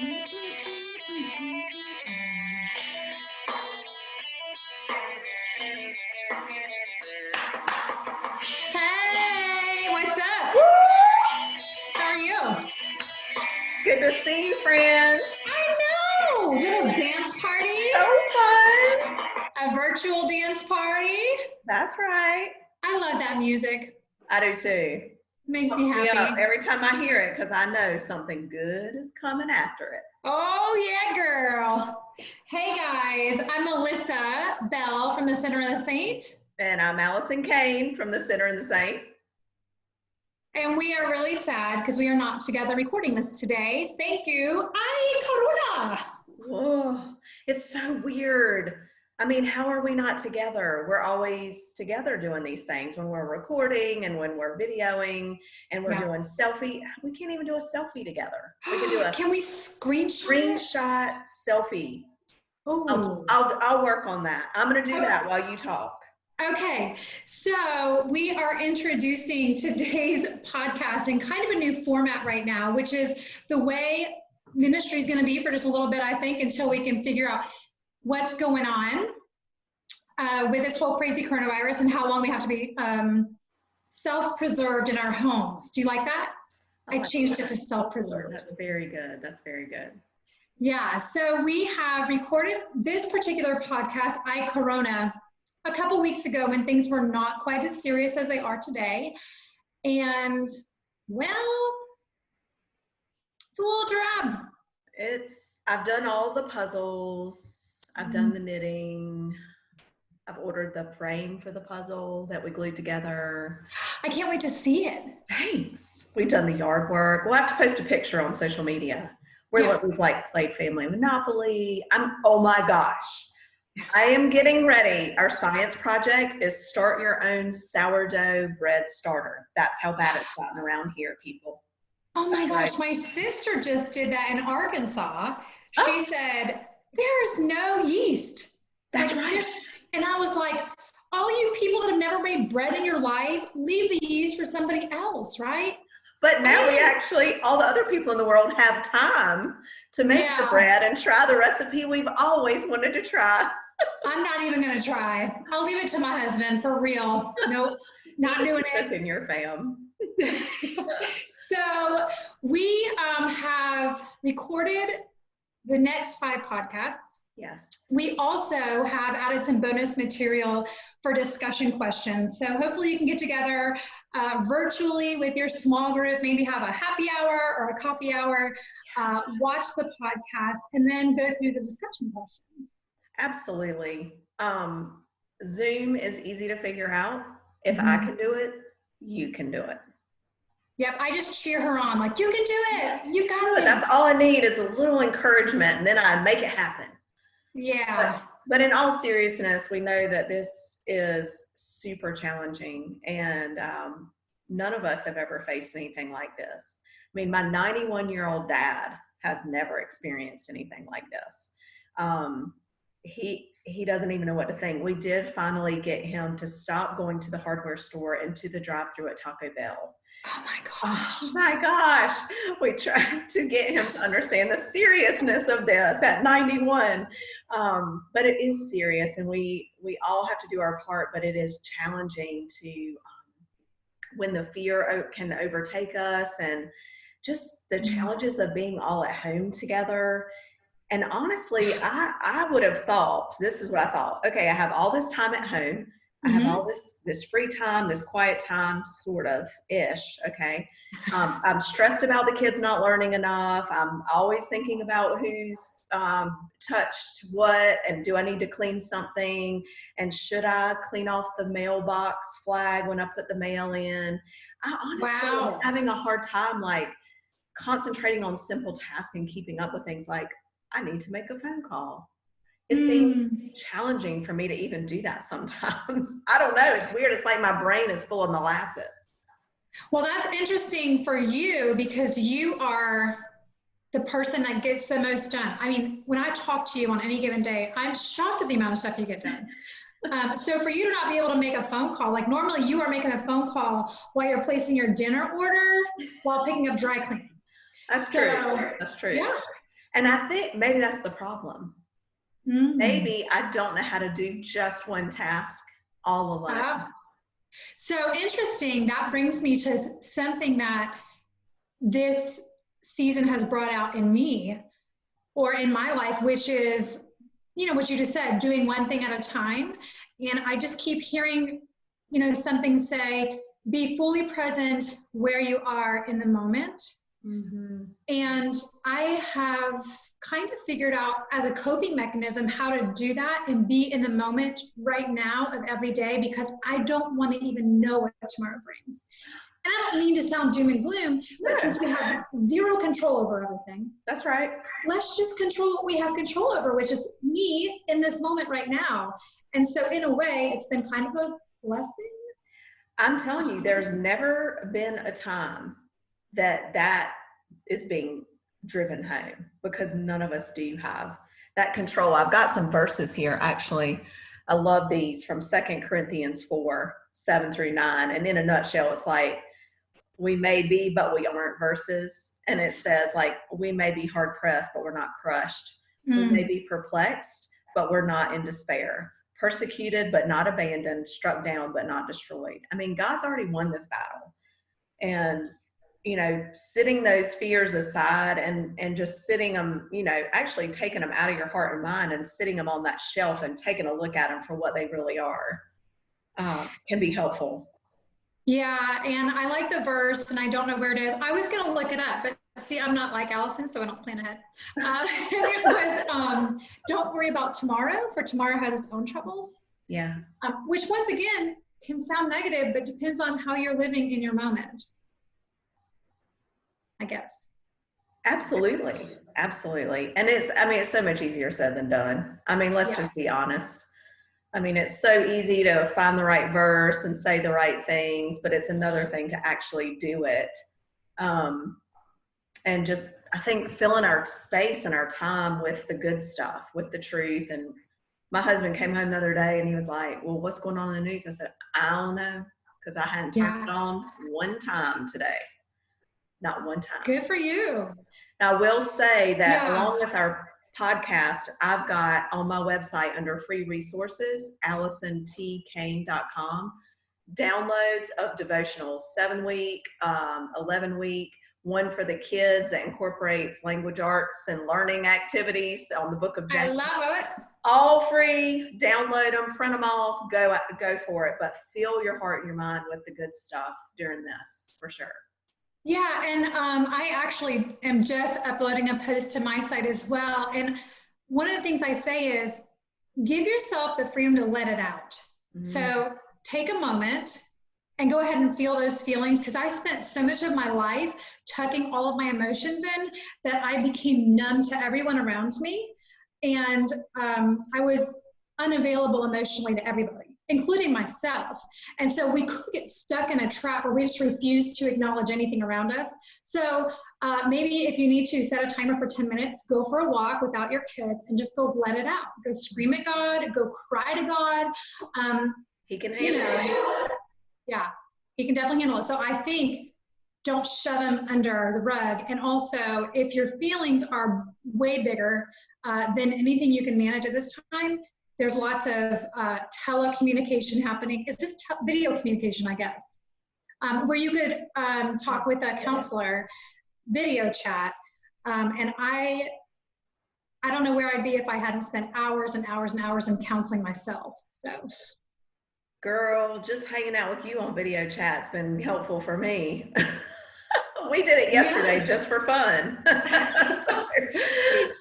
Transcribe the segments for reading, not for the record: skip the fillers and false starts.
Hey, what's up? Woo! How are you? Good to see you, friend. I know! Little dance party, So fun. a virtual dance party. That's right. I love that music. I do too. Makes me Pumps me up happy. every time I hear it because I know something good is coming after it. Oh, yeah, girl. Hey, guys, I'm Melissa Bell from the Center of the Saint. And I'm Allison Kane from the Center and the Saint. And we are really sad because we are not together recording this today. Thank you. Ay, Corona. Oh, it's so weird. I mean, how are we not together? We're always together doing these things when we're recording and when we're videoing and we're doing selfie. We can't even do a selfie together. We can do a Can we screenshot selfie. Oh, I'll work on that. I'm going to do that while you talk. Okay, so we are introducing today's podcast in kind of a new format right now, which is the way ministry is going to be for just a little bit, I think, until we can figure out what's going on with this whole crazy coronavirus and how long we have to be self-preserved in our homes. Do you like that? I changed it to self-preserved. That's very good. That's very good. Yeah, so we have recorded this particular podcast, I Corona, a couple weeks ago when things were not quite as serious as they are today. And well, it's a little drab. I've done all the puzzles. I've done the knitting. I've ordered the frame for the puzzle that we glued together. I can't wait to see it. Thanks. We've done the yard work. We'll have to post a picture on social media where we've like played Family Monopoly. Oh my gosh. I am getting ready. Our science project is start your own sourdough bread starter. That's how bad it's gotten around here, people. Oh my gosh, my sister just did that in Arkansas. She said, there's no yeast. That's right. And I was like, all you people that have never made bread in your life, leave the yeast for somebody else, right? But now we actually, all the other people in the world have time to make the bread and try the recipe we've always wanted to try. I'm not even going to try. I'll leave it to my husband, for real. Nope, not doing it. In your fam. So we have recorded the next 5 podcasts. Yes. We also have added some bonus material for discussion questions. So hopefully you can get together virtually with your small group, maybe have a happy hour or a coffee hour, watch the podcast, and then go through the discussion questions. Absolutely. Zoom is easy to figure out. If I can do it, you can do it. Yep, I just cheer her on, like, you can do it. You've got it. That's all I need is a little encouragement, and then I make it happen. Yeah. But in all seriousness, we know that this is super challenging, and none of us have ever faced anything like this. I mean, my 91-year-old dad has never experienced anything like this. He doesn't even know what to think. We did finally get him to stop going to the hardware store and to the drive-thru at Taco Bell. Oh my gosh. Oh my gosh. We tried to get him to understand the seriousness of this at 91. But it is serious, and we all have to do our part, but it is challenging to when the fear can overtake us, and just the challenges of being all at home together. And honestly, I would have thought, this is what I thought, okay, I have all this time at home. I have all this free time, this quiet time, sort of ish. Okay. I'm stressed about the kids not learning enough. I'm always thinking about who's touched what, and do I need to clean something? And should I clean off the mailbox flag when I put the mail in? I honestly am having a hard time, like, concentrating on simple tasks and keeping up with things like I need to make a phone call. It seems challenging for me to even do that sometimes. I don't know. It's weird. It's like my brain is full of molasses. Well, that's interesting for you because you are the person that gets the most done. I mean, when I talk to you on any given day, I'm shocked at the amount of stuff you get done. So for you to not be able to make a phone call, like normally you are making a phone call while you're placing your dinner order while picking up dry cleaning. That's true. That's true. Yeah. And I think maybe that's the problem. Maybe I don't know how to do just one task all alone. So interesting. That brings me to something that this season has brought out in me or in my life, which is, you know, what you just said, doing one thing at a time. And I just keep hearing, you know, something say, be fully present where you are in the moment. Mm-hmm. And I have kind of figured out as a coping mechanism how to do that and be in the moment right now of every day, because I don't want to even know what tomorrow brings. And I don't mean to sound doom and gloom, but since we have zero control over everything. That's right. Let's just control what we have control over, which is me in this moment right now. And so in a way, it's been kind of a blessing. I'm telling you, there's never been a time that is being driven home, because none of us do have that control. I've got some verses here, actually. I love these from 2 Corinthians 4, 7 through 9. And in a nutshell, it's like, we may be, but we aren't verses. And it says, like, we may be hard pressed, but we're not crushed. We may be perplexed, but we're not in despair. Persecuted, but not abandoned. Struck down, but not destroyed. I mean, God's already won this battle. And, you know, sitting those fears aside and just sitting them, you know, actually taking them out of your heart and mind and sitting them on that shelf and taking a look at them for what they really are, can be helpful. Yeah, and I like the verse, and I don't know where it is. I was going to look it up, but see, I'm not like Allison, so I don't plan ahead. It was, don't worry about tomorrow, for tomorrow has its own troubles. Yeah. Which, once again, can sound negative, but depends on how you're living in your moment, I guess. Absolutely. Absolutely. And it's so much easier said than done. I mean, let's just be honest. I mean, it's so easy to find the right verse and say the right things, but it's another thing to actually do it. And just, I think, filling our space and our time with the good stuff, with the truth. And my husband came home the other day and he was like, well, what's going on in the news? I said, I don't know, because I hadn't turned it on one time today. Not one time. Good for you. Now, I will say that along with our podcast, I've got on my website under free resources, AllisonTKane.com, downloads of devotionals, 7-week, 11-week, one for the kids that incorporates language arts and learning activities on the book of James. I love it. All free. Download them, print them off, go for it. But fill your heart and your mind with the good stuff during this, for sure. Yeah, and I actually am just uploading a post to my site as well. And one of the things I say is, give yourself the freedom to let it out. So take a moment and go ahead and feel those feelings, because I spent so much of my life tucking all of my emotions in that I became numb to everyone around me. And I was unavailable emotionally to everybody, including myself. And so we could get stuck in a trap where we just refuse to acknowledge anything around us. So maybe if you need to set a timer for 10 minutes, go for a walk without your kids and just go let it out. Go scream at God, go cry to God. He can handle it. Yeah, he can definitely handle it. So I think don't shove them under the rug. And also, if your feelings are way bigger than anything you can manage at this time, there's lots of telecommunication happening. Is this video communication, I guess, where you could talk with a counselor, video chat. And I don't know where I'd be if I hadn't spent hours and hours and hours in counseling myself. So, girl, just hanging out with you on video chat's been helpful for me. We did it yesterday just for fun.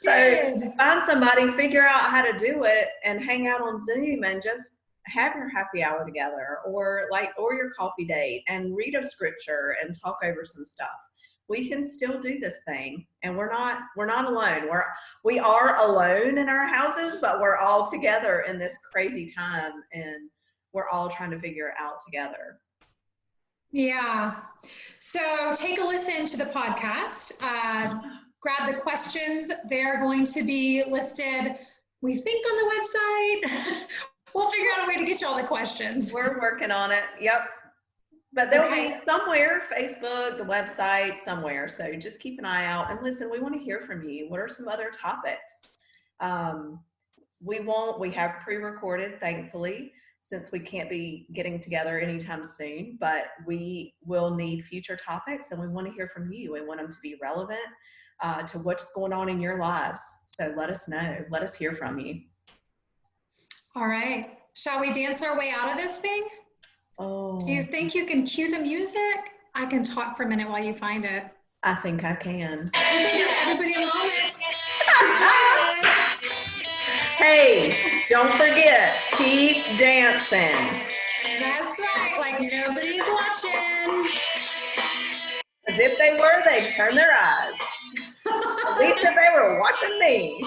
So find somebody, figure out how to do it, and hang out on Zoom and just have your happy hour together, or your coffee date, and read a scripture and talk over some stuff. We can still do this thing, and we're not alone. We are alone in our houses, but we're all together in this crazy time, and we're all trying to figure it out together. Yeah. So take a listen to the podcast. Grab the questions. They're going to be listed, we think, on the website. We'll figure out a way to get you all the questions. We're working on it. Yep. But they'll Okay. be somewhere, Facebook, the website, somewhere. So just keep an eye out. And listen, we want to hear from you. What are some other topics? We have pre-recorded, thankfully, since we can't be getting together anytime soon, but we will need future topics and we want to hear from you. We want them to be relevant to what's going on in your lives. So let us know. Let us hear from you. All right. Shall we dance our way out of this thing? Oh, Do you think you can cue the music? I can talk for a minute while you find it. I think I can. Just give everybody a moment. Hey, don't forget, keep dancing. That's right, like nobody's watching. As if they were, they'd turn their eyes. At least if they were watching me.